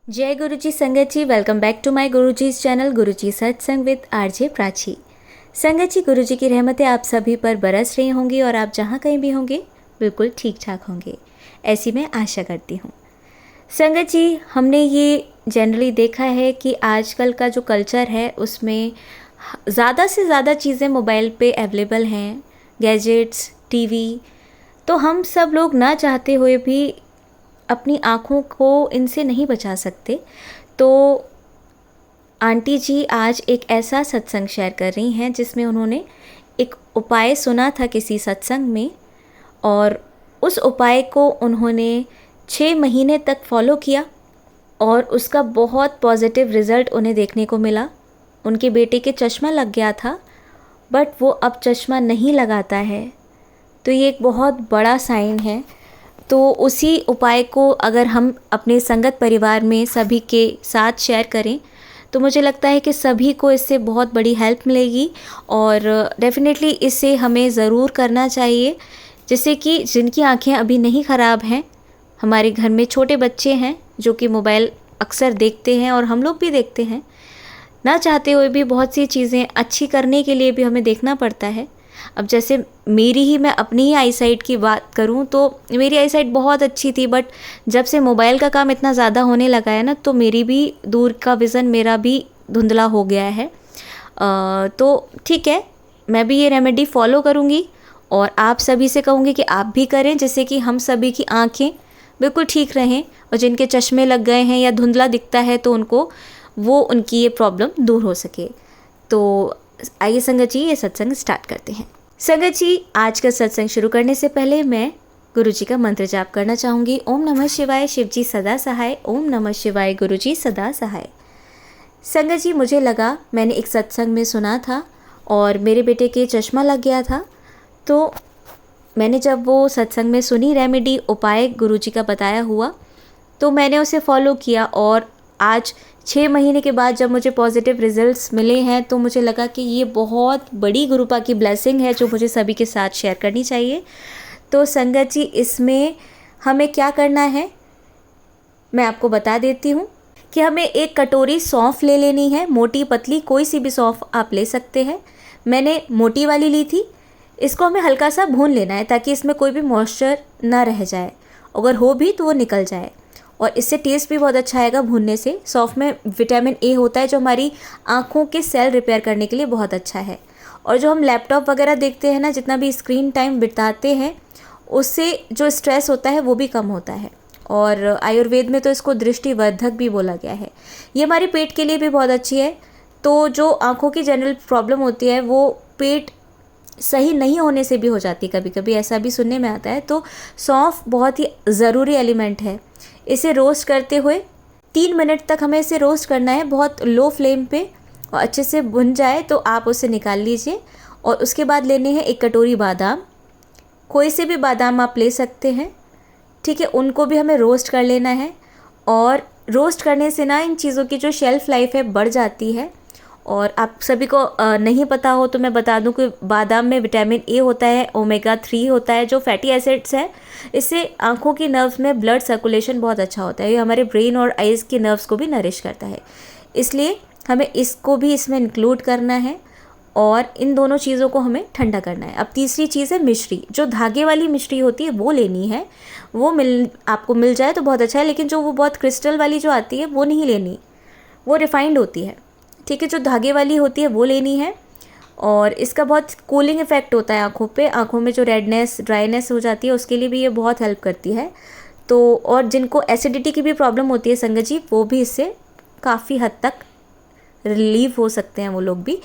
जय गुरुजी संगत जी, welcome back to my Guruji's channel Guruji सत्संग विद आरजे प्राची। संगत जी, गुरुजी की रहमतें आप सभी पर बरस रही होंगी और आप जहाँ कहीं भी होंगे बिल्कुल ठीक ठाक होंगे, ऐसी मैं आशा करती हूँ। संगत जी, हमने ये जनरली देखा है कि आजकल का जो कल्चर है उसमें ज़्यादा से ज़्यादा चीज़ें मोबाइल पे अवेलेबल हैं, गैजेट्स, टीवी। तो हम सब लोग ना चाहते हुए भी अपनी आँखों को इनसे नहीं बचा सकते। तो आंटी जी आज एक ऐसा सत्संग शेयर कर रही हैं जिसमें उन्होंने एक उपाय सुना था किसी सत्संग में, और उस उपाय को उन्होंने 6 महीने तक फॉलो किया और उसका बहुत पॉजिटिव रिज़ल्ट उन्हें देखने को मिला। उनके बेटे के चश्मा लग गया था, बट वो अब चश्मा नहीं लगाता है। तो ये एक बहुत बड़ा साइन है। तो उसी उपाय को अगर हम अपने संगत परिवार में सभी के साथ शेयर करें तो मुझे लगता है कि सभी को इससे बहुत बड़ी हेल्प मिलेगी, और डेफ़िनेटली इसे हमें ज़रूर करना चाहिए, जिससे कि जिनकी आंखें अभी नहीं ख़राब हैं, हमारे घर में छोटे बच्चे हैं जो कि मोबाइल अक्सर देखते हैं और हम लोग भी देखते हैं, ना चाहते हुए भी बहुत सी चीज़ें अच्छी करने के लिए भी हमें देखना पड़ता है। अब जैसे मैं अपनी ही आईसाइट की बात करूं तो मेरी आईसाइट बहुत अच्छी थी, बट जब से मोबाइल का काम इतना ज़्यादा होने लगा है ना, तो मेरी भी दूर का विज़न मेरा भी धुंधला हो गया है। तो ठीक है, मैं भी ये रेमेडी फॉलो करूंगी और आप सभी से कहूँगी कि आप भी करें, जिससे कि हम सभी की आँखें बिल्कुल ठीक रहें, और जिनके चश्मे लग गए हैं या धुंधला दिखता है तो उनकी ये प्रॉब्लम दूर हो सके। तो आइए संगत जी, ये सत्संग स्टार्ट करते हैं। संगत जी, आज का सत्संग शुरू करने से पहले मैं गुरु जी का मंत्र जाप करना चाहूँगी। ओम नमः शिवाय, शिव जी सदा सहाय। ओम नमः शिवाय, गुरु जी सदा सहाय। संगत जी, मुझे लगा, मैंने एक सत्संग में सुना था और मेरे बेटे के चश्मा लग गया था, तो मैंने जब वो सत्संग में सुनी रेमेडी उपाय गुरु जी का बताया हुआ, तो मैंने उसे फॉलो किया, और आज 6 महीने के बाद जब मुझे पॉजिटिव रिजल्ट्स मिले हैं तो मुझे लगा कि ये बहुत बड़ी गुरुपा की ब्लेसिंग है जो मुझे सभी के साथ शेयर करनी चाहिए। तो संगत जी, इसमें हमें क्या करना है मैं आपको बता देती हूँ कि हमें एक कटोरी सौंफ ले लेनी है, मोटी पतली कोई सी भी सौंफ आप ले सकते हैं। मैंने मोटी वाली ली थी। इसको हमें हल्का सा भून लेना है ताकि इसमें कोई भी मॉइस्चर ना रह जाए, अगर हो भी तो वो निकल जाए, और इससे टेस्ट भी बहुत अच्छा आएगा भूनने से। सौंफ में विटामिन ए होता है जो हमारी आँखों के सेल रिपेयर करने के लिए बहुत अच्छा है। और जो हम लैपटॉप वगैरह देखते हैं ना, जितना भी स्क्रीन टाइम बिताते हैं, उससे जो स्ट्रेस होता है वो भी कम होता है, और आयुर्वेद में तो इसको दृष्टिवर्धक भी बोला गया है। ये हमारे पेट के लिए भी बहुत अच्छी है। तो जो आँखों की जनरल प्रॉब्लम होती है वो पेट सही नहीं होने से भी हो जाती है, कभी कभी ऐसा भी सुनने में आता है। तो सौंफ बहुत ही ज़रूरी एलिमेंट है। इसे रोस्ट करते हुए 3 मिनट तक हमें इसे रोस्ट करना है, बहुत लो फ्लेम पे, और अच्छे से भुन जाए तो आप उसे निकाल लीजिए। और उसके बाद लेने हैं 1 कटोरी बादाम, कोई से भी बादाम आप ले सकते हैं, ठीक है। उनको भी हमें रोस्ट कर लेना है, और रोस्ट करने से ना इन चीज़ों की जो शेल्फ़ लाइफ है बढ़ जाती है। और आप सभी को नहीं पता हो तो मैं बता दूं कि बादाम में विटामिन ए होता है, ओमेगा 3 होता है, जो फैटी एसिड्स है। इससे आँखों की नर्व्स में ब्लड सर्कुलेशन बहुत अच्छा होता है। ये हमारे ब्रेन और आइज़ की नर्व्स को भी नरिश करता है, इसलिए हमें इसको भी इसमें इंक्लूड करना है, और इन दोनों चीज़ों को हमें ठंडा करना है। अब तीसरी चीज़ है मिश्री। जो धागे वाली मिश्री होती है वो लेनी है, वो आपको मिल जाए तो बहुत अच्छा है, लेकिन जो वो बहुत क्रिस्टल वाली जो आती है वो नहीं लेनी, वो रिफाइंड होती है, ठीक है। जो धागे वाली होती है वो लेनी है, और इसका बहुत कूलिंग इफ़ेक्ट होता है आँखों पे। आँखों में जो रेडनेस, ड्राइनेस हो जाती है उसके लिए भी ये बहुत हेल्प करती है। तो और जिनको एसिडिटी की भी प्रॉब्लम होती है संगत जी, वो भी इससे काफ़ी हद तक रिलीफ हो सकते हैं, वो लोग भी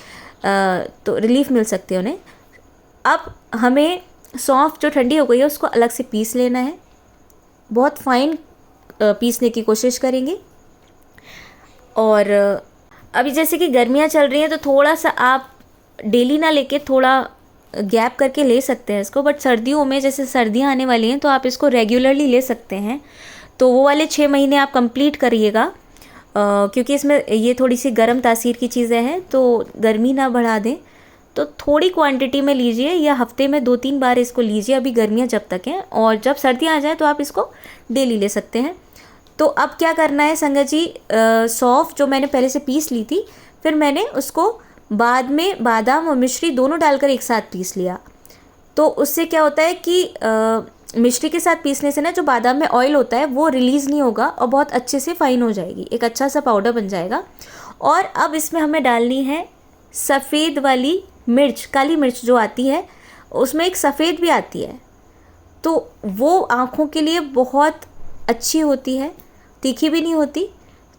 तो रिलीफ मिल सकती है उन्हें। अब हमें सौंफ जो ठंडी हो गई है उसको अलग से पीस लेना है, बहुत फाइन पीसने की कोशिश करेंगे। और अभी जैसे कि गर्मियाँ चल रही हैं तो थोड़ा सा आप डेली ना लेके थोड़ा गैप करके ले सकते हैं इसको, बट सर्दियों में जैसे सर्दियाँ आने वाली हैं तो आप इसको रेगुलरली ले सकते हैं। तो वो वाले 6 महीने आप कंप्लीट करिएगा, क्योंकि इसमें ये थोड़ी सी गर्म तासीर की चीज़ें हैं, तो गर्मी ना बढ़ा दें। तो थोड़ी क्वांटिटी में लीजिए, या हफ्ते में 2-3 बार इसको लीजिए अभी गर्मियाँ जब तक हैं, और जब सर्दियाँ आ जाए तो आप इसको डेली ले सकते हैं। तो अब क्या करना है संगत जी, सौंफ जो मैंने पहले से पीस ली थी, फिर मैंने उसको बाद में बादाम और मिश्री दोनों डालकर एक साथ पीस लिया। तो उससे क्या होता है कि मिश्री के साथ पीसने से ना जो बादाम में ऑयल होता है वो रिलीज़ नहीं होगा और बहुत अच्छे से फाइन हो जाएगी, एक अच्छा सा पाउडर बन जाएगा। और अब इसमें हमें डालनी है सफ़ेद वाली मिर्च, काली मिर्च जो आती है, उसमें एक सफ़ेद भी आती है, तो वो आँखों के लिए बहुत अच्छी होती है, तीखी भी नहीं होती।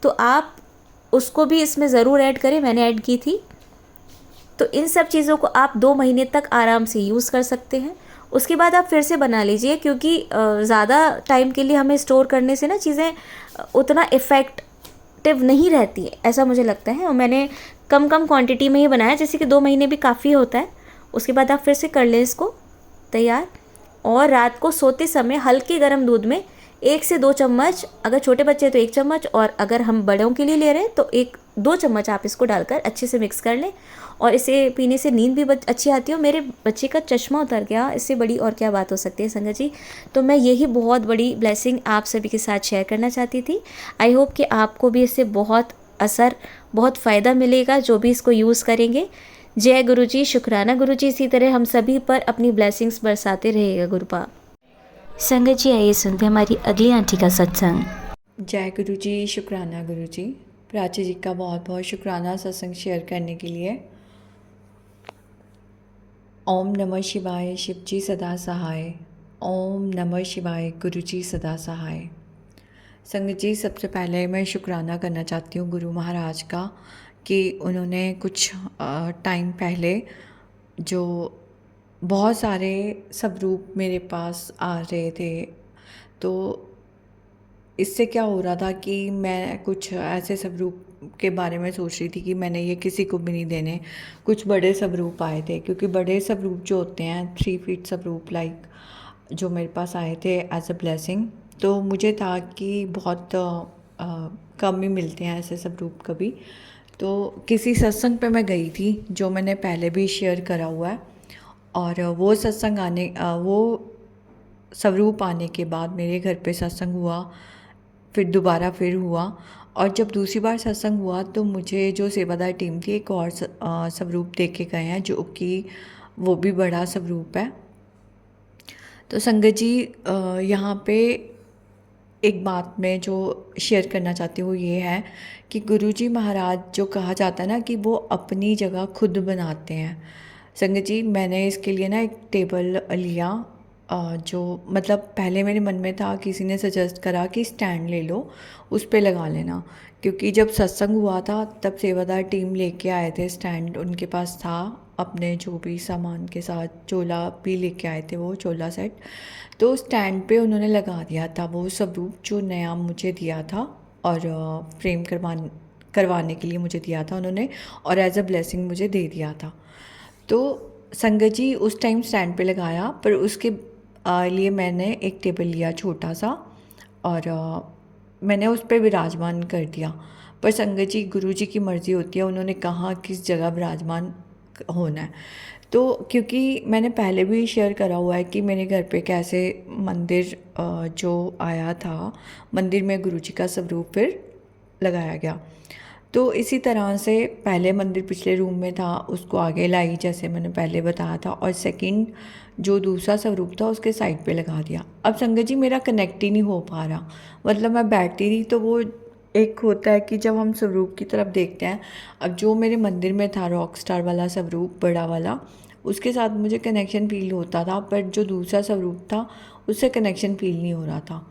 तो आप उसको भी इसमें ज़रूर ऐड करें, मैंने ऐड की थी। तो इन सब चीज़ों को आप 2 महीने तक आराम से यूज़ कर सकते हैं। उसके बाद आप फिर से बना लीजिए, क्योंकि ज़्यादा टाइम के लिए हमें स्टोर करने से ना चीज़ें उतना इफ़ेक्टिव नहीं रहती है, ऐसा मुझे लगता है। और मैंने कम कम क्वांटिटी में ही बनाया, जैसे कि 2 महीने भी काफ़ी होता है। उसके बाद आप फिर से कर लें इसको तैयार। और रात को सोते समय हल्के गर्म दूध में 1 से 2 चम्मच, अगर छोटे बच्चे हैं तो 1 चम्मच, और अगर हम बड़ों के लिए ले रहे हैं तो 1-2 चम्मच आप इसको डालकर अच्छे से मिक्स कर लें। और इसे पीने से नींद भी अच्छी आती है। और मेरे बच्चे का चश्मा उतर गया, इससे बड़ी और क्या बात हो सकती है संगत जी। तो मैं यही बहुत बड़ी ब्लेसिंग आप सभी के साथ शेयर करना चाहती थी। आई होप कि आपको भी इससे बहुत असर, बहुत फ़ायदा मिलेगा जो भी इसको यूज़ करेंगे। जय गुरुजी, शुक्राना गुरुजी। इसी तरह हम सभी पर अपनी ब्लेसिंग्स बरसाते रहेगा गुरुपा। संगत जी आइए सुनते हैं हमारी अगली आंटी का सत्संग। जय गुरु जी, शुक्राना गुरु जी। प्राची जी का बहुत बहुत शुक्राना सत्संग शेयर करने के लिए। ओम नमः शिवाय, शिव जी सदा सहाय। ओम नमः शिवाय, गुरु जी सदा सहाय। संगत जी, सबसे पहले मैं शुक्राना करना चाहती हूँ गुरु महाराज का कि उन्होंने कुछ टाइम पहले जो बहुत सारे स्वरूप मेरे पास आ रहे थे, तो इससे क्या हो रहा था कि मैं कुछ ऐसे स्वरूप के बारे में सोच रही थी कि मैंने ये किसी को भी नहीं देने। कुछ बड़े स्वरूप आए थे, क्योंकि बड़े स्वरूप जो होते हैं 3 फीट स्वरूप लाइक जो मेरे पास आए थे एज अ ब्लेसिंग, तो मुझे था कि बहुत कम ही मिलते हैं ऐसे स्वरूप कभी। तो किसी सत्संग पे मैं गई थी जो मैंने पहले भी शेयर करा हुआ है, और वो सत्संग वो स्वरूप आने के बाद मेरे घर पे सत्संग हुआ, फिर दोबारा फिर हुआ। और जब दूसरी बार सत्संग हुआ तो मुझे जो सेवादार टीम थी एक और स्वरूप दे के गए हैं, जो कि वो भी बड़ा स्वरूप है। तो संगत जी, यहाँ पे एक बात मैं जो शेयर करना चाहती हूँ ये है कि गुरुजी महाराज जो कहा जाता है ना कि वो अपनी जगह खुद बनाते हैं। संगत जी, मैंने इसके लिए ना एक टेबल लिया, जो मतलब पहले मेरे मन में था, किसी ने सजेस्ट करा कि स्टैंड ले लो, उस पे लगा लेना। क्योंकि जब सत्संग हुआ था तब सेवादार टीम लेके आए थे स्टैंड, उनके पास था अपने जो भी सामान के साथ, चोला भी लेके आए थे, वो चोला सेट। तो स्टैंड पे उन्होंने लगा दिया था वो स्वरूप जो नया मुझे दिया था, और फ्रेम करवाने के लिए मुझे दिया था उन्होंने, और एज अ ब्लेसिंग मुझे दे दिया था। तो संगत जी उस टाइम स्टैंड पे लगाया, पर उसके लिए मैंने एक टेबल लिया छोटा सा, और मैंने उस पर विराजमान कर दिया। पर संगत जी, गुरु जी की मर्ज़ी होती है, उन्होंने कहा किस जगह विराजमान होना है। तो क्योंकि मैंने पहले भी शेयर करा हुआ है कि मेरे घर पे कैसे मंदिर जो आया था, मंदिर में गुरु जी का स्वरूप फिर लगाया गया। तो इसी तरह से पहले मंदिर पिछले रूम में था, उसको आगे लाई जैसे मैंने पहले बताया था, और सेकंड जो दूसरा स्वरूप था उसके साइड पे लगा दिया। अब संगत जी, मेरा कनेक्ट ही नहीं हो पा रहा। मतलब मैं बैठती रही तो वो एक होता है कि जब हम स्वरूप की तरफ देखते हैं, अब जो मेरे मंदिर में था रॉक स्टार वाला स्वरूप बड़ा वाला, उसके साथ मुझे कनेक्शन फील होता था, पर जो दूसरा स्वरूप था उससे कनेक्शन फील नहीं हो रहा था।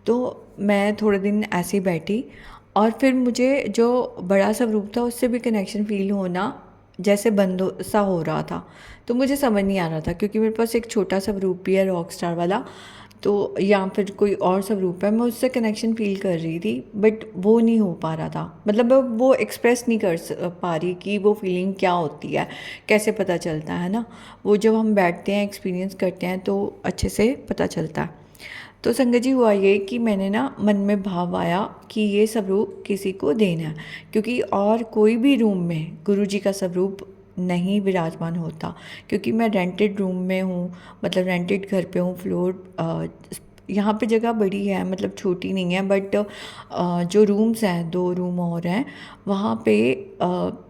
तो मैं थोड़े दिन ऐसे ही बैठी, और फिर मुझे जो बड़ा स्वरूप था उससे भी कनेक्शन फील होना जैसे बंद सा हो रहा था। तो मुझे समझ नहीं आ रहा था, क्योंकि मेरे पास एक छोटा स्वरूप भी है रॉक स्टार वाला, तो या फिर कोई और स्वरूप है, मैं उससे कनेक्शन फील कर रही थी, बट वो नहीं हो पा रहा था। मतलब मैं वो एक्सप्रेस नहीं कर पा रही कि वो फीलिंग क्या होती है, कैसे पता चलता है ना। वो जब हम बैठते हैं, एक्सपीरियंस करते हैं, तो अच्छे से पता चलता है। तो संगत जी, हुआ ये कि मैंने ना मन में भाव आया कि ये स्वरूप किसी को देना है, क्योंकि और कोई भी रूम में गुरु जी का स्वरूप नहीं विराजमान होता। क्योंकि मैं रेंटेड रूम में हूँ, मतलब रेंटेड घर पे हूँ, फ्लोर यहाँ पे जगह बड़ी है, मतलब छोटी नहीं है, बट जो रूम्स हैं, 2 रूम और हैं, वहाँ पे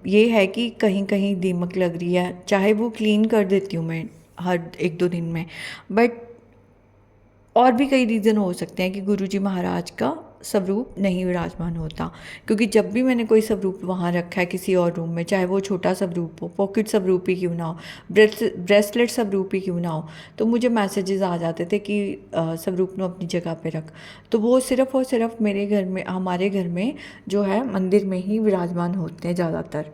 ये है कि कहीं कहीं दीमक लग रही है। चाहे वो क्लीन कर देती हूँ मैं हर 1-2 दिन में, बट और भी कई रीज़न हो सकते हैं कि गुरुजी महाराज का स्वरूप नहीं विराजमान होता। क्योंकि जब भी मैंने कोई स्वरूप वहाँ रखा है किसी और रूम में, चाहे वो छोटा स्वरूप हो, पॉकेट स्वरूप ही क्यों ना हो, ब्रेसलेट स्वरूप ही क्यों ना हो, तो मुझे मैसेजेस आ जाते थे कि स्वरूप ने अपनी जगह पे रख। तो वो सिर्फ़ और सिर्फ मेरे घर में, हमारे घर में जो है मंदिर में ही विराजमान होते हैं ज़्यादातर।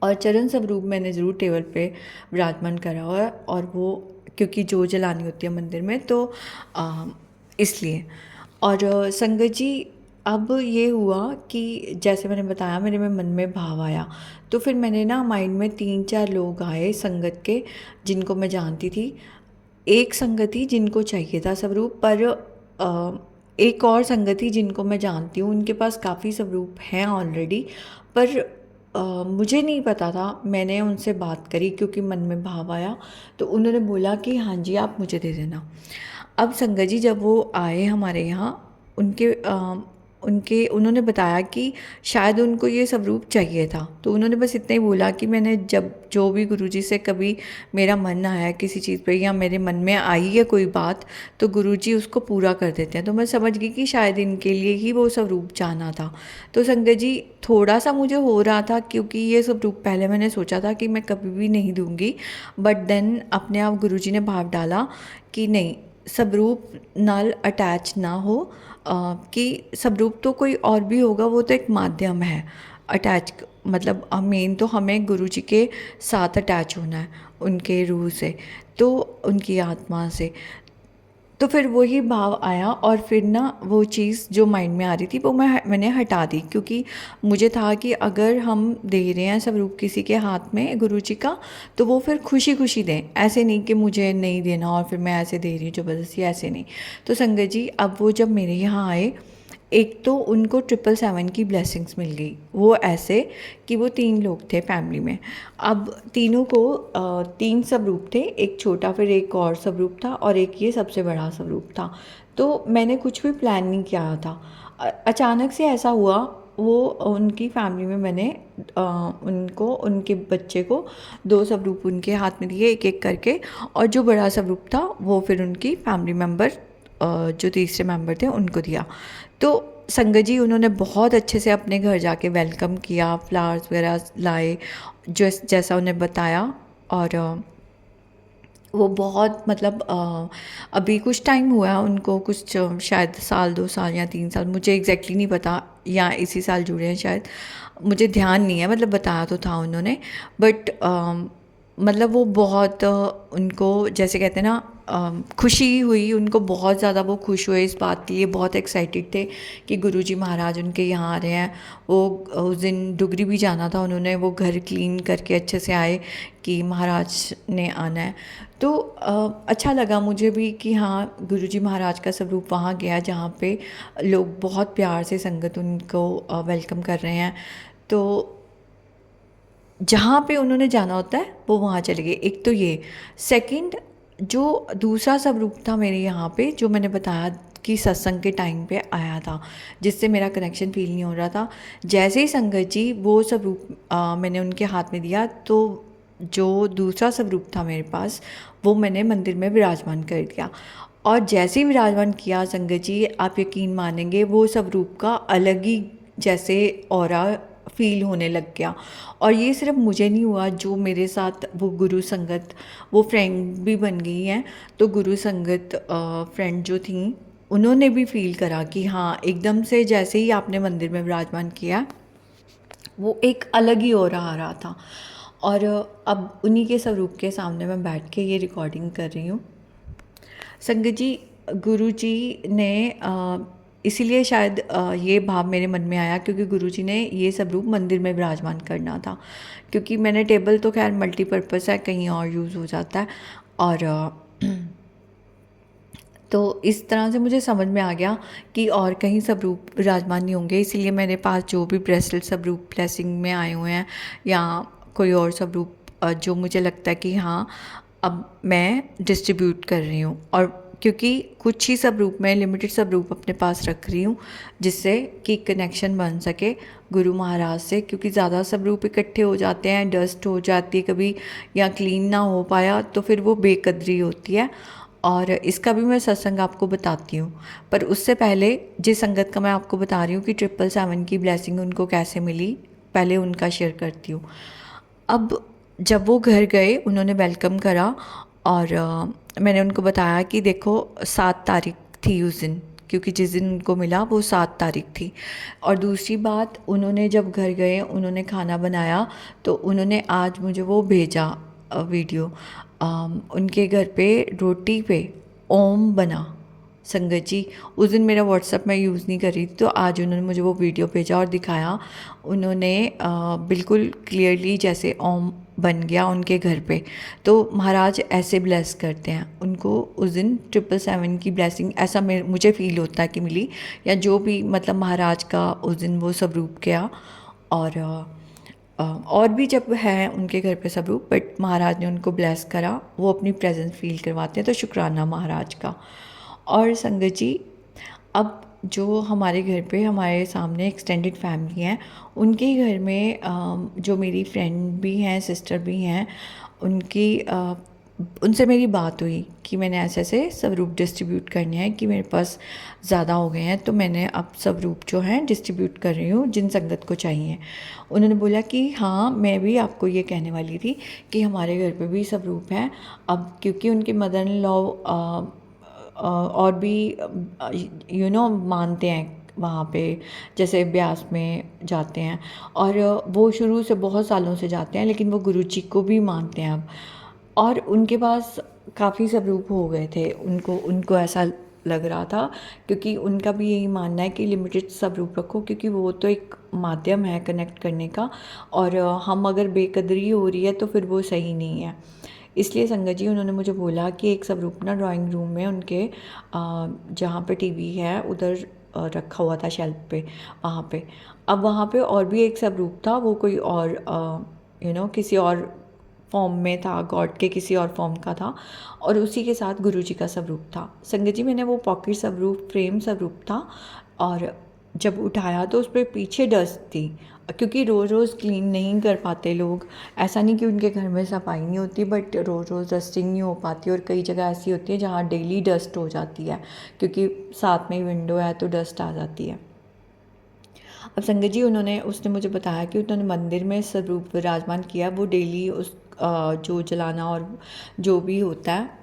और चरण स्वरूप मैंने ज़रूर टेबल पे विराजमान करा हुआ है, और वो क्योंकि जो जलानी होती है मंदिर में, तो इसलिए। और संगत जी, अब ये हुआ कि जैसे मैंने बताया, मेरे में मन में भाव आया, तो फिर मैंने ना माइंड में 3-4 लोग आए संगत के, जिनको मैं जानती थी। एक संगति जिनको चाहिए था स्वरूप, पर एक और संगति जिनको मैं जानती हूँ, उनके पास काफ़ी स्वरूप हैं ऑलरेडी, पर मुझे नहीं पता था। मैंने उनसे बात करी क्योंकि मन में भाव आया, तो उन्होंने बोला कि हाँ जी, आप मुझे दे देना। अब संगत जी जब वो आए हमारे यहाँ, उन्होंने बताया कि शायद उनको ये स्वरूप चाहिए था, तो उन्होंने बस इतना ही बोला कि मैंने जब जो भी गुरुजी से कभी मेरा मन आया किसी चीज़ पे, या मेरे मन में आई है कोई बात, तो गुरुजी उसको पूरा कर देते हैं। तो मैं समझ गई कि शायद इनके लिए ही वो स्वरूप जाना था। तो संगत जी, थोड़ा सा मुझे हो रहा था, क्योंकि ये स्वरूप पहले मैंने सोचा था कि मैं कभी भी नहीं दूंगी, बट देन अपने आप गुरुजी ने भाव डाला कि नहीं, स्वरूप नल अटैच ना हो, कि स्वरूप तो कोई और भी होगा, वो तो एक माध्यम है अटैच, मतलब मेन तो हमें गुरु जी के साथ अटैच होना है, उनके रूह से, तो उनकी आत्मा से। तो फिर वही भाव आया, और फिर ना वो चीज़ जो माइंड में आ रही थी वो मैंने हटा दी, क्योंकि मुझे था कि अगर हम दे रहे हैं स्वरूप किसी के हाथ में गुरु जी का, तो वो फिर खुशी खुशी दें, ऐसे नहीं कि मुझे नहीं देना और फिर मैं ऐसे दे रही हूँ ज़बरदस्ती, ऐसे नहीं। तो संगत जी, अब वो जब मेरे यहाँ आए, एक तो उनको 777 की ब्लेसिंग्स मिल गई। वो ऐसे कि वो 3 लोग थे फैमिली में। अब तीनों को 3 स्वरूप थे, एक छोटा, फिर एक और स्वरूप था, और एक ये सबसे बड़ा स्वरूप था। तो मैंने कुछ भी प्लान नहीं किया था, अचानक से ऐसा हुआ। वो उनकी फैमिली में मैंने उनको, उनके बच्चे को 2 स्वरूप उनके हाथ में दिए, एक एक करके, और जो बड़ा स्वरूप था वो फिर उनकी फैमिली मेम्बर, जो तीसरे मेंबर थे, उनको दिया। तो संगत जी, उन्होंने बहुत अच्छे से अपने घर जाके वेलकम किया, फ्लावर्स वगैरह लाए, जैसा उन्हें बताया। और वो बहुत, मतलब अभी कुछ टाइम हुआ है उनको, कुछ शायद साल 2 साल या 3 साल, मुझे एग्जैक्टली नहीं पता, या इसी साल जुड़े हैं शायद, मुझे ध्यान नहीं है, मतलब बताया तो था उन्होंने, बट मतलब वो बहुत उनको, जैसे कहते हैं ना, खुशी हुई उनको, बहुत ज़्यादा वो खुश हुए इस बात के लिए, बहुत एक्साइटेड थे कि गुरुजी महाराज उनके यहाँ आ रहे हैं। वो उस दिन डुगरी भी जाना था उन्होंने, वो घर क्लीन करके अच्छे से आए कि महाराज ने आना है। तो अच्छा लगा मुझे भी कि हाँ, गुरुजी महाराज का स्वरूप वहाँ गया जहाँ पे लोग बहुत प्यार से संगत उनको वेलकम कर रहे हैं। तो जहाँ पे उन्होंने जाना होता है वो वहाँ चले गए। एक तो ये, सेकंड, जो दूसरा स्वरूप था मेरे यहाँ पे, जो मैंने बताया कि सत्संग के टाइम पे आया था, जिससे मेरा कनेक्शन फील नहीं हो रहा था, जैसे ही संगत जी वो स्वरूप मैंने उनके हाथ में दिया, तो जो दूसरा स्वरूप था मेरे पास, वो मैंने मंदिर में विराजमान कर दिया। और जैसे ही विराजमान किया संगत जी, आप यकीन मानेंगे, वो स्वरूप का अलग ही जैसे ऑरा फील होने लग गया। और ये सिर्फ मुझे नहीं हुआ, जो मेरे साथ वो गुरु संगत, वो फ्रेंड भी बन गई हैं, तो गुरु संगत फ्रेंड जो थी, उन्होंने भी फील करा कि हाँ, एकदम से जैसे ही आपने मंदिर में विराजमान किया, वो एक अलग ही ऑरा आ रहा था। और अब उन्हीं के स्वरूप के सामने मैं बैठ के ये रिकॉर्डिंग कर रही हूँ। संगत जी, गुरु जी ने इसीलिए शायद ये भाव मेरे मन में आया, क्योंकि गुरुजी ने ये सब रूप मंदिर में विराजमान करना था, क्योंकि मैंने टेबल तो खैर मल्टीपर्पज़ है, कहीं और यूज़ हो जाता है। और तो इस तरह से मुझे समझ में आ गया कि और कहीं सब रूप विराजमान नहीं होंगे, इसीलिए मेरे पास जो भी ब्रेसलेट सब रूप ब्लेसिंग में आए हुए हैं, या कोई और सब रूप जो मुझे लगता है कि हाँ, अब मैं डिस्ट्रीब्यूट कर रही हूँ। और क्योंकि कुछ ही स्वरूप में लिमिटेड स्वरूप अपने पास रख रही हूँ जिससे कि कनेक्शन बन सके गुरु महाराज से, क्योंकि ज़्यादा स्वरूप इकट्ठे हो जाते हैं, डस्ट हो जाती है कभी या क्लीन ना हो पाया तो फिर वो बेकदरी होती है। और इसका भी मैं सत्संग आपको बताती हूँ, पर उससे पहले जिस संगत का मैं आपको बता रही हूँ कि 777 की ब्लेसिंग उनको कैसे मिली, पहले उनका शेयर करती हूँ। अब जब वो घर गए उन्होंने वेलकम करा और मैंने उनको बताया कि देखो 7 तारीख थी उस दिन, क्योंकि जिस दिन उनको मिला वो 7 तारीख थी। और दूसरी बात, उन्होंने जब घर गए उन्होंने खाना बनाया तो उन्होंने आज मुझे वो भेजा वीडियो। उनके घर पे रोटी पे ओम बना। संगत जी, उस दिन मेरा व्हाट्सअप मैं यूज़ नहीं कर रही थी तो आज उन्होंने मुझे वो वीडियो भेजा और दिखाया। उन्होंने बिल्कुल क्लियरली जैसे ओम बन गया उनके घर पे। तो महाराज ऐसे ब्लेस करते हैं उनको। उस दिन 777 की ब्लेसिंग ऐसा मुझे फ़ील होता है कि मिली, या जो भी मतलब महाराज का उस दिन वो स्वरूप गया। और भी जब है उनके घर पे स्वरूप, बट महाराज ने उनको ब्लेस करा, वो अपनी प्रेजेंस फील करवाते हैं, तो शुक्राना महाराज का। और संगत जी, अब जो हमारे घर पे हमारे सामने एक्सटेंडेड फैमिली है, उनके घर में जो मेरी फ्रेंड भी हैं, सिस्टर भी हैं, उनसे मेरी बात हुई कि मैंने ऐसे ऐसे स्वरूप डिस्ट्रीब्यूट करने हैं कि मेरे पास ज़्यादा हो गए हैं, तो मैंने अब स्वरूप जो हैं डिस्ट्रीब्यूट कर रही हूँ जिन संगत को चाहिए। उन्होंने बोला कि हाँ, मैं भी आपको ये कहने वाली थी कि हमारे घर पे भी स्वरूप हैं। अब क्योंकि उनके मदर इन लॉ और भी मानते हैं वहाँ पे, जैसे ब्यास में जाते हैं, और वो शुरू से बहुत सालों से जाते हैं, लेकिन वो गुरु जी को भी मानते हैं अब। और उनके पास काफ़ी स्वरूप हो गए थे, उनको ऐसा लग रहा था, क्योंकि उनका भी यही मानना है कि लिमिटेड स्वरूप रखो, क्योंकि वो तो एक माध्यम है कनेक्ट करने का, और हम अगर बेकदरी हो रही है तो फिर वो सही नहीं है। इसलिए संगत जी, उन्होंने मुझे बोला कि एक स्वरूप ना ड्राइंग रूम में उनके जहाँ पे टीवी है उधर रखा हुआ था शेल्फ पे, वहाँ पे। अब वहाँ पे और भी एक स्वरूप था, वो कोई और किसी और फॉर्म में था, गॉड के किसी और फॉर्म का था, और उसी के साथ गुरु जी का स्वरूप था। संगत जी, मैंने वो पॉकेट स्वरूप, फ्रेम स्वरूप था, और जब उठाया तो उस पर पीछे डस्ट थी, क्योंकि रोज़ रोज़ क्लीन नहीं कर पाते लोग। ऐसा नहीं कि उनके घर में सफाई नहीं होती, बट रोज़ रोज़ डस्टिंग नहीं हो पाती, और कई जगह ऐसी होती है जहाँ डेली डस्ट हो जाती है, क्योंकि साथ में विंडो है तो डस्ट आ जाती है। अब संगत जी, उसने मुझे बताया कि उन्होंने मंदिर में स्वरूप विराजमान किया, वो डेली उस जो जलाना और जो भी होता है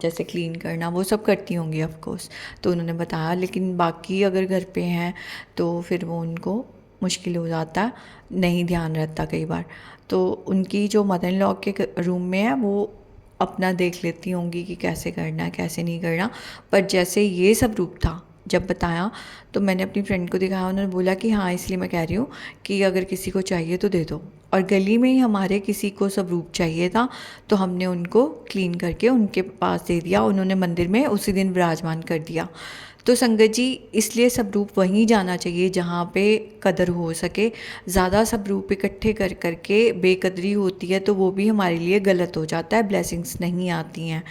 जैसे क्लीन करना वो सब करती होंगी ऑफ कोर्स। तो उन्होंने बताया, लेकिन बाकी अगर घर पे हैं तो फिर वो उनको मुश्किल हो जाता है, नहीं ध्यान रहता कई बार। तो उनकी जो मदर इन लॉ के रूम में है वो अपना देख लेती होंगी कि कैसे करना है कैसे नहीं करना। पर जैसे ये सब रूप था, जब बताया तो मैंने अपनी फ्रेंड को दिखाया, उन्होंने बोला कि हाँ, इसलिए मैं कह रही हूँ कि अगर किसी को चाहिए तो दे दो। और गली में ही हमारे किसी को स्वरूप चाहिए था, तो हमने उनको क्लीन करके उनके पास दे दिया, उन्होंने मंदिर में उसी दिन विराजमान कर दिया। तो संगत जी, इसलिए स्वरूप वहीं जाना चाहिए जहाँ पे कदर हो सके। ज़्यादा स्वरूप इकट्ठे कर करके बेकदरी होती है तो वो भी हमारे लिए गलत हो जाता है, ब्लेसिंग्स नहीं आती हैं।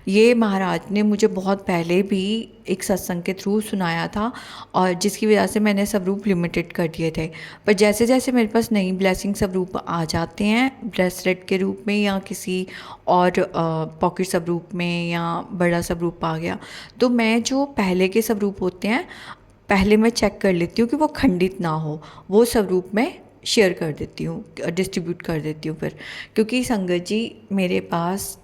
ये महाराज ने मुझे बहुत पहले भी एक सत्संग के थ्रू सुनाया था, और जिसकी वजह से मैंने स्वरूप लिमिटेड कर दिए थे। पर जैसे जैसे मेरे पास नई ब्लेसिंग स्वरूप आ जाते हैं, ब्रेसलेट के रूप में या किसी और पॉकेट स्वरूप में, या बड़ा स्वरूप आ गया, तो मैं जो पहले के स्वरूप होते हैं पहले मैं चेक कर लेती हूँ कि वो खंडित ना हो, वो स्वरूप मैं शेयर कर देती हूँ, डिस्ट्रीब्यूट कर देती हूँ फिर। क्योंकि संगत जी, मेरे पास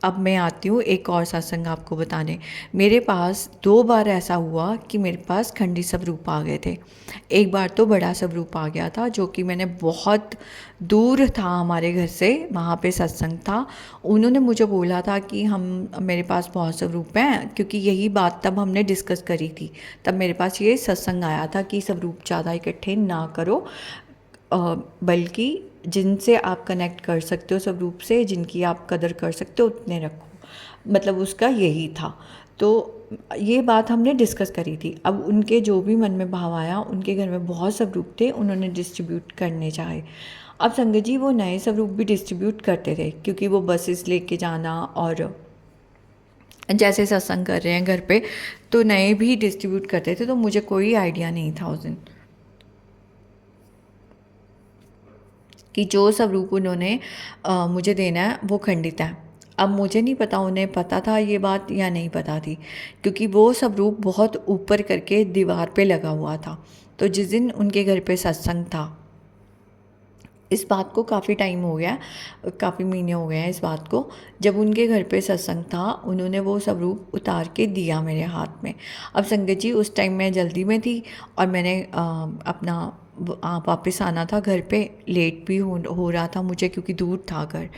अब मैं आती हूँ एक और सत्संग आपको बताने। मेरे पास 2 बार ऐसा हुआ कि मेरे पास खंडित स्वरूप आ गए थे। एक बार तो बड़ा स्वरूप आ गया था, जो कि मैंने बहुत दूर था हमारे घर से, वहाँ पे सत्संग था। उन्होंने मुझे बोला था कि मेरे पास बहुत स्वरूप हैं, क्योंकि यही बात तब हमने डिस्कस करी थी। तब मेरे पास ये सत्संग आया था कि स्वरूप ज़्यादा इकट्ठे ना करो, बल्कि जिनसे आप कनेक्ट कर सकते हो स्वरूप से, जिनकी आप कदर कर सकते हो उतने रखो, मतलब उसका यही था। तो ये बात हमने डिस्कस करी थी। अब उनके जो भी मन में भाव आया, उनके घर में बहुत स्वरूप थे, उन्होंने डिस्ट्रीब्यूट करने चाहे। अब संगत जी, वो नए स्वरूप भी डिस्ट्रीब्यूट करते थे, क्योंकि वो बसेस लेके जाना और जैसे सत्संग कर रहे हैं घर पे, तो नए भी डिस्ट्रीब्यूट करते थे, तो मुझे कोई आइडिया नहीं था उस दिन कि जो स्वरूप उन्होंने मुझे देना है वो खंडित है। अब मुझे नहीं पता उन्हें पता था ये बात या नहीं पता थी, क्योंकि वो स्वरूप बहुत ऊपर करके दीवार पे लगा हुआ था। तो जिस दिन उनके घर पे सत्संग था, इस बात को काफ़ी टाइम हो गया, काफ़ी महीने हो गए हैं इस बात को, जब उनके घर पे सत्संग था उन्होंने वो स्वरूप उतार के दिया मेरे हाथ में। अब संगत जी उस टाइम मैं जल्दी में थी और मैंने अपना वापस आना था घर पे, लेट भी हो रहा था मुझे क्योंकि दूर था घर।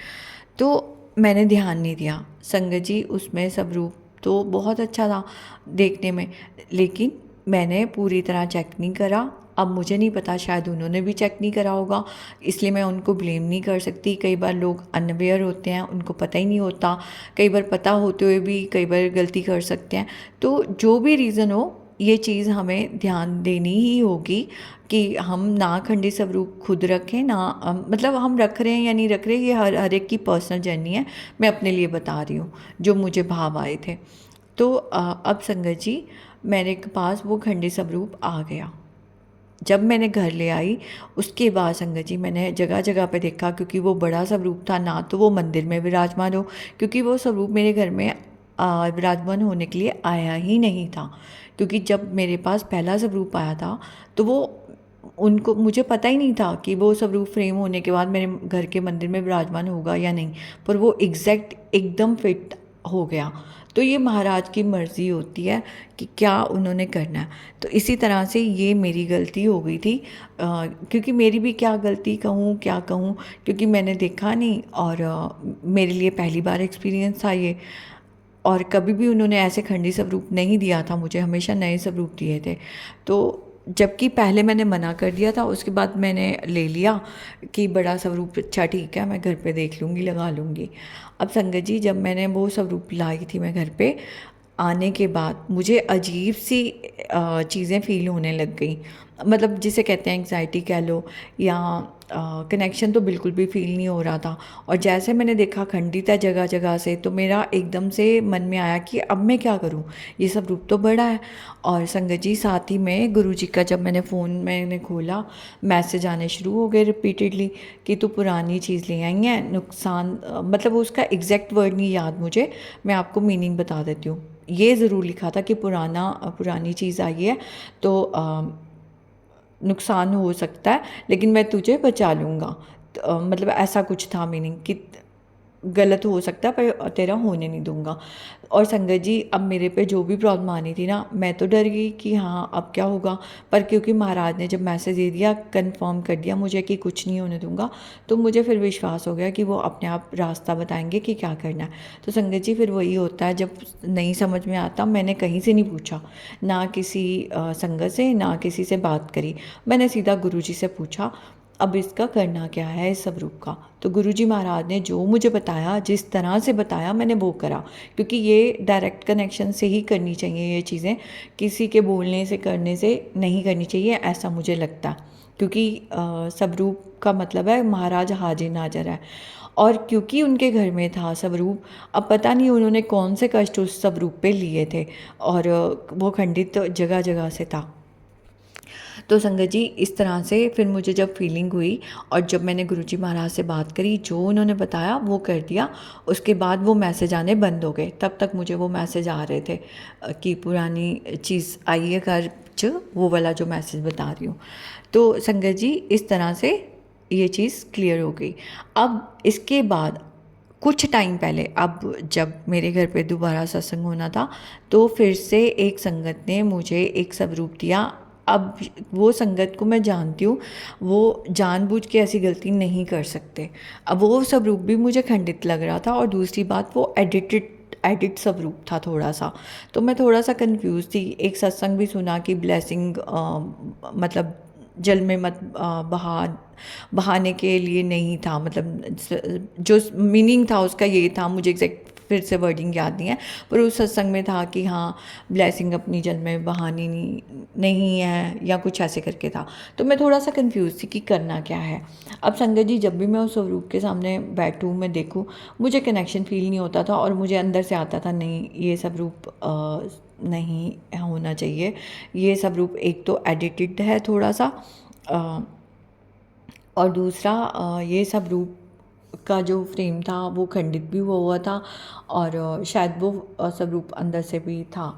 तो मैंने ध्यान नहीं दिया संगत जी, उसमें स्वरूप तो बहुत अच्छा था देखने में, लेकिन मैंने पूरी तरह चेक नहीं करा। अब मुझे नहीं पता, शायद उन्होंने भी चेक नहीं करा होगा, इसलिए मैं उनको ब्लेम नहीं कर सकती। कई बार लोग अनअवेयर होते हैं, उनको पता ही नहीं होता, कई बार पता होते हुए भी कई बार गलती कर सकते हैं। तो जो भी रीज़न हो, ये चीज़ हमें ध्यान देनी ही होगी कि हम ना खंडित स्वरूप खुद रखें ना, मतलब हम रख रहे हैं या नहीं रख रहे, ये हर एक की पर्सनल जर्नी है। मैं अपने लिए बता रही हूँ जो मुझे भाव आए थे। तो अब संगत जी मेरे के पास वो खंडित स्वरूप आ गया। जब मैंने घर ले आई उसके बाद संगत जी मैंने जगह जगह पे देखा, क्योंकि वो बड़ा स्वरूप था ना, तो वो मंदिर में विराजमान हो, क्योंकि वो स्वरूप मेरे घर में विराजमान होने के लिए आया ही नहीं था। क्योंकि जब मेरे पास पहला स्वरूप आया था तो वो उनको मुझे पता ही नहीं था कि वो स्वरूप फ्रेम होने के बाद मेरे घर के मंदिर में विराजमान होगा या नहीं, पर वो एग्जैक्ट एकदम फिट हो गया। तो ये महाराज की मर्ज़ी होती है कि क्या उन्होंने करना है। तो इसी तरह से ये मेरी गलती हो गई थी, क्योंकि मेरी भी क्या गलती कहूँ क्या कहूँ, क्योंकि मैंने देखा नहीं और मेरे लिए पहली बार एक्सपीरियंस था ये। और कभी भी उन्होंने ऐसे खंडी स्वरूप नहीं दिया था मुझे, हमेशा नए स्वरूप दिए थे। तो जबकि पहले मैंने मना कर दिया था, उसके बाद मैंने ले लिया कि बड़ा स्वरूप अच्छा ठीक है, मैं घर पे देख लूँगी लगा लूँगी। अब संगत जी जब मैंने वो स्वरूप लाई थी मैं घर पे, आने के बाद मुझे अजीब सी चीज़ें फ़ील होने लग गई, मतलब जिसे कहते हैं एंग्जाइटी कह लो, या कनेक्शन तो बिल्कुल भी फ़ील नहीं हो रहा था। और जैसे मैंने देखा खंडित है जगह जगह से, तो मेरा एकदम से मन में आया कि अब मैं क्या करूं, ये सब रूप तो बड़ा है। और संगत जी साथ ही में गुरुजी का जब मैंने फ़ोन मैंने खोला, मैसेज आने शुरू हो गए रिपीटेडली कि तू पुरानी चीज़ ले आई है, नुकसान, मतलब उसका एग्जैक्ट वर्ड नहीं याद मुझे, मैं आपको मीनिंग बता देती हूँ। ये ज़रूर लिखा था कि पुरानी चीज़ आई है तो नुकसान हो सकता है, लेकिन मैं तुझे बचा लूँगा। तो, मतलब ऐसा कुछ था मीनिंग कि गलत हो सकता है पर तेरा होने नहीं दूंगा। और संगत जी अब मेरे पे जो भी प्रॉब्लम आनी थी ना, मैं तो डर गई कि हाँ अब क्या होगा, पर क्योंकि महाराज ने जब मैसेज दे दिया, कंफर्म कर दिया मुझे कि कुछ नहीं होने दूंगा, तो मुझे फिर विश्वास हो गया कि वो अपने आप रास्ता बताएंगे कि क्या करना है। तो संगत जी फिर वही होता है, जब नहीं समझ में आता मैंने कहीं से नहीं पूछा, ना किसी संगत से ना किसी से बात करी, मैंने सीधा गुरुजी से पूछा अब इसका करना क्या है इस स्वरूप का। तो गुरुजी महाराज ने जो मुझे बताया, जिस तरह से बताया मैंने वो करा, क्योंकि ये डायरेक्ट कनेक्शन से ही करनी चाहिए ये चीज़ें, किसी के बोलने से करने से नहीं करनी चाहिए, ऐसा मुझे लगता है। क्योंकि स्वरूप का मतलब है महाराज हाजिर नाजर है, और क्योंकि उनके घर में था स्वरूप, अब पता नहीं उन्होंने कौन से कष्ट उस स्वरूप पे लिए थे, और वो खंडित जगह जगह से था। तो संगत जी इस तरह से फिर मुझे जब फीलिंग हुई और जब मैंने गुरुजी महाराज से बात करी, जो उन्होंने बताया वो कर दिया, उसके बाद वो मैसेज आने बंद हो गए। तब तक मुझे वो मैसेज आ रहे थे कि पुरानी चीज़ आई है घर च, वो वाला जो मैसेज बता रही हूँ। तो संगत जी इस तरह से ये चीज़ क्लियर हो गई। अब इसके बाद कुछ टाइम पहले, अब जब मेरे घर पे दोबारा सत्संग होना था, तो फिर से एक संगत ने मुझे एक स्वरूप दिया। अब वो संगत को मैं जानती हूँ, वो जानबूझ के ऐसी गलती नहीं कर सकते। अब वो स्वरूप भी मुझे खंडित लग रहा था, और दूसरी बात वो एडिट स्वरूप था थोड़ा सा, तो मैं थोड़ा सा कंफ्यूज थी। एक सत्संग भी सुना कि ब्लेसिंग मतलब जल में मत बहाने के लिए नहीं था, मतलब जो मीनिंग था उसका ये था, मुझे एग्जैक्ट फिर से वर्डिंग याद नहीं है, पर उस सत्संग में था कि हाँ ब्लेसिंग अपनी जल में बहानी नहीं है या कुछ ऐसे करके था। तो मैं थोड़ा सा कंफ्यूज थी कि करना क्या है। अब संगत जी, जब भी मैं उस स्वरूप के सामने बैठूँ, मैं देखूँ, मुझे कनेक्शन फील नहीं होता था और मुझे अंदर से आता था नहीं, ये सब रूप नहीं होना चाहिए, ये सब रूप एक तो एडिटेड है थोड़ा सा, और दूसरा ये सब रूप का जो फ्रेम था वो खंडित भी हुआ था, और शायद वो सब रूप अंदर से भी था।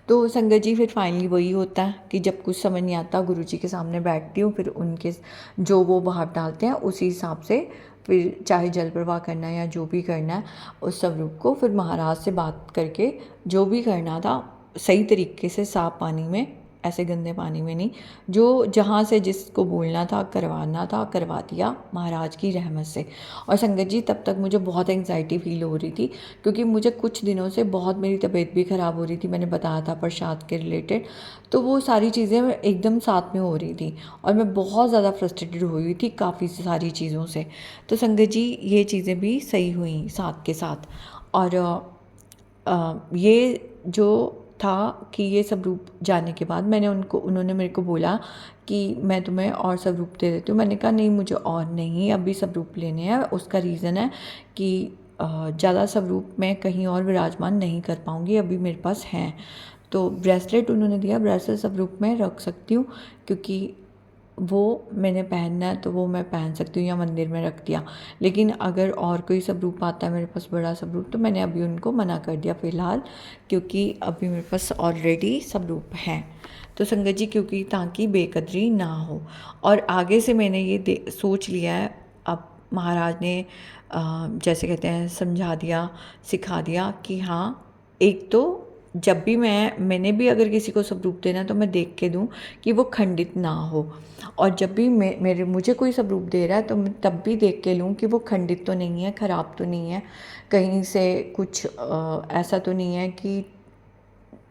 तो संगत जी, फिर फाइनली वही होता है कि जब कुछ समझ नहीं आता, गुरु जी के सामने बैठती हूँ, फिर उनके जो वो भाव डालते हैं उसी हिसाब से फिर चाहे जल प्रवाह करना है या जो भी करना है उस सब रूप को फिर महाराज से बात करके जो भी करना था सही तरीके से साफ पानी में, ऐसे गंदे पानी में नहीं, जो जहाँ से जिसको बोलना था करवाना था करवा दिया महाराज की रहमत से। और संगत जी, तब तक मुझे बहुत एंग्जाइटी फील हो रही थी क्योंकि मुझे कुछ दिनों से बहुत मेरी तबीयत भी ख़राब हो रही थी, मैंने बताया था प्रसाद के रिलेटेड। तो वो सारी चीज़ें एकदम साथ में हो रही थी और मैं बहुत ज़्यादा फ्रस्ट्रेटेड हुई थी काफ़ी सारी चीज़ों से। तो संगत जी, ये चीज़ें भी सही हुई साथ के साथ। और ये जो था कि ये सब रूप जाने के बाद उन्होंने मेरे को बोला कि मैं तुम्हें और सब रूप दे देती हूँ। मैंने कहा नहीं, मुझे और नहीं, अभी सब रूप लेने हैं। उसका रीज़न है कि ज़्यादा सब रूप मैं कहीं और विराजमान नहीं कर पाऊँगी, अभी मेरे पास हैं। तो ब्रेसलेट उन्होंने दिया, ब्रेसलेट सब रूप में रख सकती हूँ क्योंकि वो मैंने पहनना है तो वो मैं पहन सकती हूँ, या मंदिर में रख दिया। लेकिन अगर और कोई सब रूप आता है मेरे पास, बड़ा सब रूप, तो मैंने अभी उनको मना कर दिया फ़िलहाल, क्योंकि अभी मेरे पास ऑलरेडी सब रूप हैं। तो संगत जी, क्योंकि ताकि बेकदरी ना हो, और आगे से मैंने ये सोच लिया है। अब महाराज ने जैसे कहते हैं समझा दिया, सिखा दिया कि हाँ, एक तो जब भी मैंने भी अगर किसी को सब रूप देना तो मैं देख के दूँ कि वो खंडित ना हो, और जब भी मुझे कोई सब रूप दे रहा है तो मैं तब भी देख के लूँ कि वो खंडित तो नहीं है, ख़राब तो नहीं है, कहीं से कुछ ऐसा तो नहीं है कि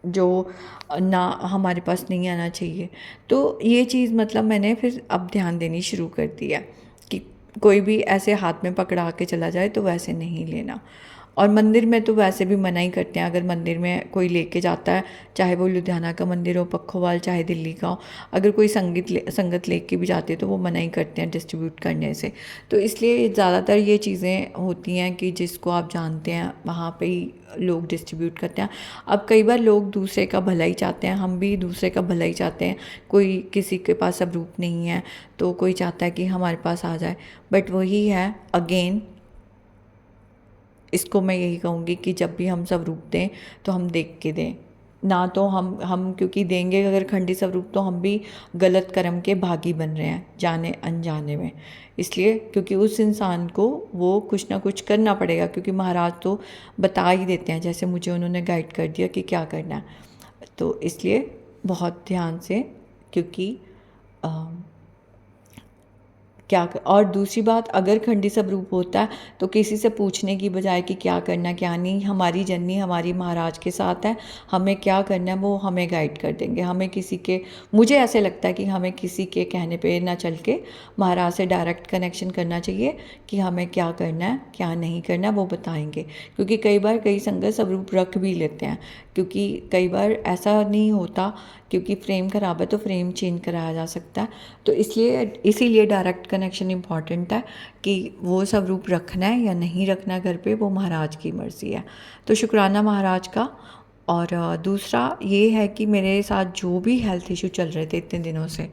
जो ना हमारे पास नहीं आना चाहिए। तो ये चीज़ मतलब मैंने फिर अब ध्यान देनी शुरू कर दी है कि कोई भी ऐसे हाथ में पकड़ा के चला जाए तो वैसे नहीं लेना। और मंदिर में तो वैसे भी मना ही करते हैं, अगर मंदिर में कोई लेके जाता है, चाहे वो लुधियाना का मंदिर हो, पखोवाल, चाहे दिल्ली का हो, अगर कोई संगत लेके भी जाती है तो वो मना ही करते हैं डिस्ट्रीब्यूट करने से। तो इसलिए ज़्यादातर ये चीज़ें होती हैं कि जिसको आप जानते हैं वहाँ पे ही लोग डिस्ट्रीब्यूट करते हैं। अब कई बार लोग दूसरे का भला ही चाहते हैं, हम भी दूसरे का भला ही चाहते हैं। कोई किसी के पास सब रूप नहीं है तो कोई चाहता है कि हमारे पास आ जाए, बट वही है अगेन, इसको मैं यही कहूँगी कि जब भी हम स्वरूप दें तो हम देख के दें, ना तो हम क्योंकि देंगे अगर खंडी स्वरूप तो हम भी गलत कर्म के भागी बन रहे हैं जाने अनजाने में। इसलिए क्योंकि उस इंसान को वो कुछ ना कुछ करना पड़ेगा, क्योंकि महाराज तो बता ही देते हैं, जैसे मुझे उन्होंने गाइड कर दिया कि क्या करना है। तो इसलिए बहुत ध्यान से, क्योंकि और दूसरी बात, अगर खंडी स्वरूप होता है तो किसी से पूछने की बजाय कि क्या करना क्या नहीं, हमारी जननी हमारी महाराज के साथ है, हमें क्या करना है वो हमें गाइड कर देंगे। हमें किसी के, मुझे ऐसे लगता है कि हमें किसी के कहने पे ना चल के महाराज से डायरेक्ट कनेक्शन करना चाहिए कि हमें क्या करना है क्या नहीं करना है, वो बताएंगे। क्योंकि कई बार कई संगत स्वरूप रख भी लेते हैं, क्योंकि कई बार ऐसा नहीं होता, क्योंकि फ्रेम ख़राब है तो फ्रेम चेंज कराया जा सकता है। तो इसीलिए डायरेक्ट कनेक्शन इम्पॉर्टेंट है कि वो सब रूप रखना है या नहीं रखना घर पे, वो महाराज की मर्ज़ी है। तो शुक्राना महाराज का। और दूसरा ये है कि मेरे साथ जो भी हेल्थ इशू चल रहे थे इतने दिनों से,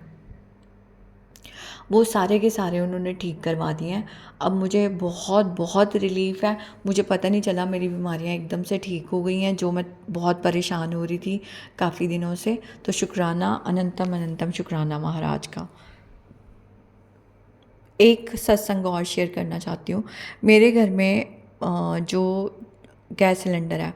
वो सारे के सारे उन्होंने ठीक करवा दिए हैं। अब मुझे बहुत बहुत रिलीफ़ है, मुझे पता नहीं चला मेरी बीमारियां एकदम से ठीक हो गई हैं, जो मैं बहुत परेशान हो रही थी काफ़ी दिनों से। तो शुक्राना, अनंतम अनंतम शुक्राना महाराज का। एक सत्संग और शेयर करना चाहती हूँ। मेरे घर में जो गैस सिलेंडर है,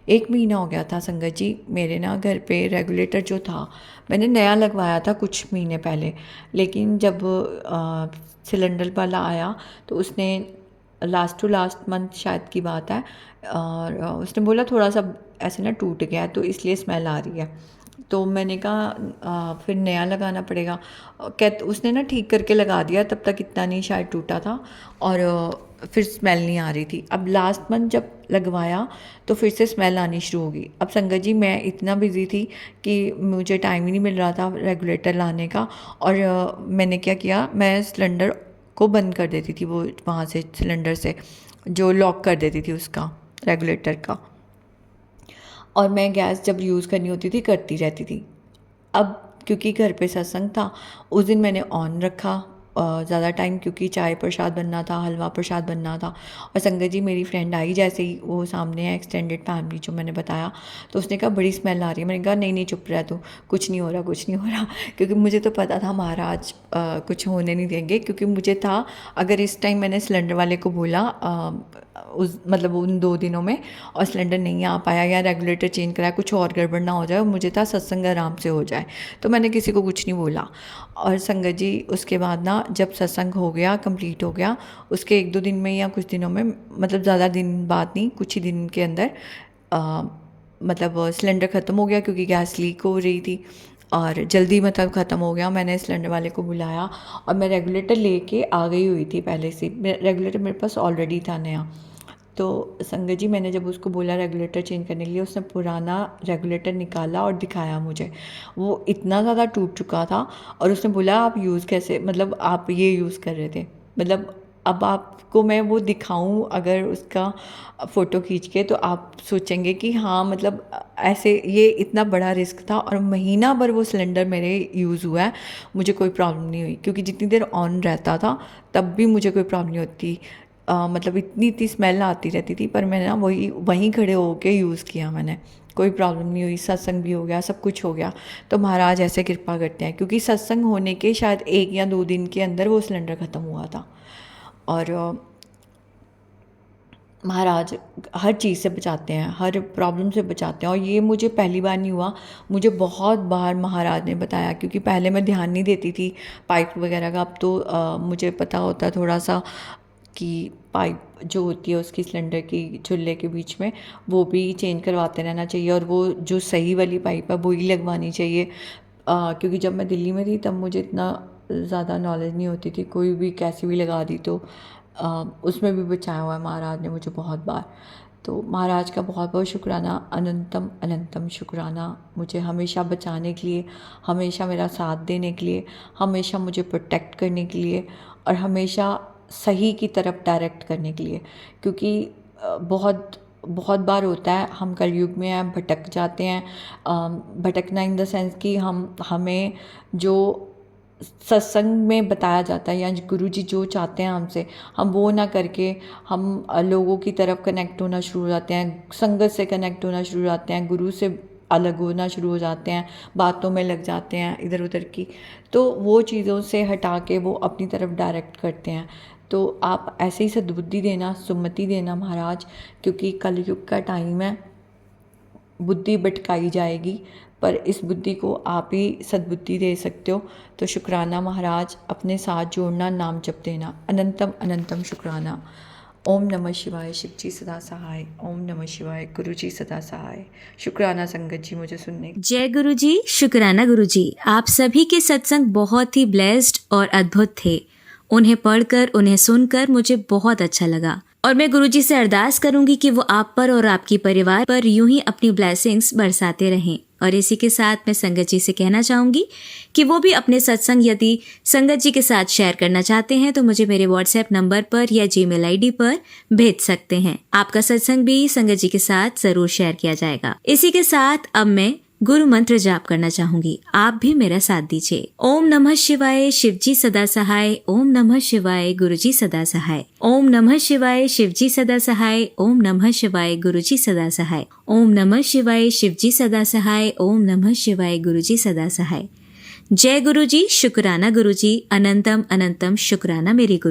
1 महीना हो गया था संगत जी। मेरे ना घर पे रेगुलेटर जो था मैंने नया लगवाया था कुछ महीने पहले, लेकिन जब सिलेंडर वाला आया तो उसने लास्ट टू लास्ट मंथ शायद की बात है, और उसने बोला थोड़ा सा ऐसे ना टूट गया है तो इसलिए स्मेल आ रही है। तो मैंने कहा फिर नया लगाना पड़ेगा। उसने ना ठीक करके लगा दिया, तब तक इतना नहीं शायद टूटा था, और फिर स्मेल नहीं आ रही थी। अब लास्ट मंथ जब लगवाया तो फिर से स्मेल आनी शुरू हो गई। अब संगत जी मैं इतना बिज़ी थी कि मुझे टाइम ही नहीं मिल रहा था रेगुलेटर लाने का, और मैंने क्या किया, मैं सिलेंडर को बंद कर देती थी, वो वहाँ से सिलेंडर से जो लॉक कर देती थी उसका, रेगुलेटर का, और मैं गैस जब यूज़ करनी होती थी करती रहती थी। अब क्योंकि घर पे सत्संग था, उस दिन मैंने ऑन रखा ज़्यादा टाइम, क्योंकि चाय प्रसाद बनना था, हलवा प्रसाद बनना था। और संगत जी मेरी फ्रेंड आई, जैसे ही वो सामने है एक्सटेंडेड फैमिली जो मैंने बताया, तो उसने कहा बड़ी स्मेल आ रही है। मैंने कहा नहीं नहीं चुप रहा तू, कुछ नहीं हो रहा, कुछ नहीं हो रहा। क्योंकि मुझे तो पता था महाराज कुछ होने नहीं देंगे, क्योंकि मुझे था अगर इस टाइम मैंने सिलेंडर वाले को बोला उस मतलब उन 2 दिनों में, और सिलेंडर नहीं आ पाया या रेगुलेटर चेंज कराया, कुछ और गड़बड़ ना हो जाए, और मुझे था सत्संग आराम से हो जाए, तो मैंने किसी को कुछ नहीं बोला। और संगत जी उसके बाद ना जब सत्संग हो गया, कंप्लीट हो गया, उसके 1-2 दिन में या कुछ दिनों में, मतलब ज़्यादा दिन बाद नहीं, कुछ ही दिन के अंदर मतलब सिलेंडर ख़त्म हो गया, क्योंकि गैस लीक हो रही थी और जल्दी मतलब ख़त्म हो गया। मैंने सिलेंडर वाले को बुलाया और मैं रेगुलेटर लेके आ गई हुई थी पहले से। रेगुलेटर मेरे पास ऑलरेडी था नया। तो संगत जी मैंने जब उसको बोला रेगुलेटर चेंज करने के लिए, उसने पुराना रेगुलेटर निकाला और दिखाया मुझे। वो इतना ज़्यादा टूट चुका था, और उसने बोला आप यूज़ कैसे, मतलब आप ये यूज़ कर रहे थे, मतलब अब आपको मैं वो दिखाऊं अगर उसका फ़ोटो खींच के, तो आप सोचेंगे कि हाँ मतलब ऐसे ये इतना बड़ा रिस्क था। और महीना भर वो सिलेंडर मेरे यूज़ हुआ है, मुझे कोई प्रॉब्लम नहीं हुई, क्योंकि जितनी देर ऑन रहता था तब भी मुझे कोई प्रॉब्लम नहीं होती। मतलब इतनी इतनी स्मेल आती रहती थी, पर मैंने ना वहीं खड़े होके यूज़ किया, मैंने कोई प्रॉब्लम नहीं हुई, सत्संग भी हो गया, सब कुछ हो गया। तो महाराज ऐसे कृपा करते हैं, क्योंकि सत्संग होने के शायद 1 या 2 दिन के अंदर वो सिलेंडर ख़त्म हुआ था। और महाराज हर चीज़ से बचाते हैं, हर प्रॉब्लम से बचाते हैं। और ये मुझे पहली बार नहीं हुआ, मुझे बहुत बार महाराज ने बताया, क्योंकि पहले मैं ध्यान नहीं देती थी पाइप वगैरह का। अब तो मुझे पता होता है थोड़ा सा कि पाइप जो होती है उसकी सिलेंडर की चूल्हे के बीच में, वो भी चेंज करवाते रहना चाहिए, और वो जो सही वाली पाइप है वो ही लगवानी चाहिए। क्योंकि जब मैं दिल्ली में थी तब मुझे इतना ज़्यादा नॉलेज नहीं होती थी, कोई भी कैसी भी लगा दी, तो उसमें भी बचाया हुआ है महाराज ने मुझे बहुत बार। तो महाराज का बहुत बहुत शुक्राना, अनंतम अनंतम शुक्राना, मुझे हमेशा बचाने के लिए, हमेशा मेरा साथ देने के लिए, हमेशा मुझे प्रोटेक्ट करने के लिए, और हमेशा सही की तरफ डायरेक्ट करने के लिए। क्योंकि बहुत बहुत बार होता है हम कलयुग में हैं, भटक जाते हैं। भटकना इन द सेंस कि हमें जो सत्संग में बताया जाता है या गुरु जी जो चाहते हैं हमसे, हम वो ना करके हम लोगों की तरफ कनेक्ट होना शुरू हो जाते हैं, संगत से कनेक्ट होना शुरू हो जाते हैं, गुरु से अलग होना शुरू हो जाते हैं, बातों में लग जाते हैं इधर उधर की। तो वो चीज़ों से हटा के वो अपनी तरफ डायरेक्ट करते हैं। तो आप ऐसे ही सद्बुद्धि देना, सुमति देना महाराज, क्योंकि कलयुग का टाइम है, बुद्धि भटकाई जाएगी, पर इस बुद्धि को आप ही सद्बुद्धि दे सकते हो। तो शुक्राना महाराज, अपने साथ जोड़ना, नाम जप देना, अनंतम अनंतम शुक्राना। ओम नमः शिवाय, शिव जी सदा सहाय। ओम नमः शिवाय, गुरु जी सदा सहाय। शुक्राना संगत जी मुझे सुनने। जय गुरु जी, शुक्राना गुरु जी। आप सभी के सत्संग बहुत ही ब्लेस्ड और अद्भुत थे। उन्हें पढ़कर, उन्हें सुनकर मुझे बहुत अच्छा लगा, और मैं गुरुजी से अरदास करूंगी कि वो आप पर और आपकी परिवार पर यूं ही अपनी ब्लेसिंग्स बरसाते रहें। और इसी के साथ मैं संगत जी से कहना चाहूंगी कि वो भी अपने सत्संग यदि संगत जी के साथ शेयर करना चाहते हैं तो मुझे मेरे व्हाट्सएप नंबर पर या जीमेल आईडी पर भेज सकते हैं। आपका सत्संग भी संगत जी के साथ जरूर शेयर किया जाएगा। इसी के साथ अब मैं गुरु मंत्र जाप करना चाहूंगी, आप भी मेरा साथ दीजिए। ओम नमः शिवाय, शिव जी सदा सहाय। ओम नमः शिवाय, गुरु जी सदा सहाय। ओम नमः शिवाय, शिव जी सदा सहाय। ओम नमः शिवाय, गुरु जी सदा सहाय। ओम नमः शिवाय, शिव जी सदा सहाय। ओम नमः शिवाय, गुरु जी सदा सहाय। जय गुरु जी, शुक्राना गुरु जी, अनंतम अनंतम शुक्राना मेरे गुरु।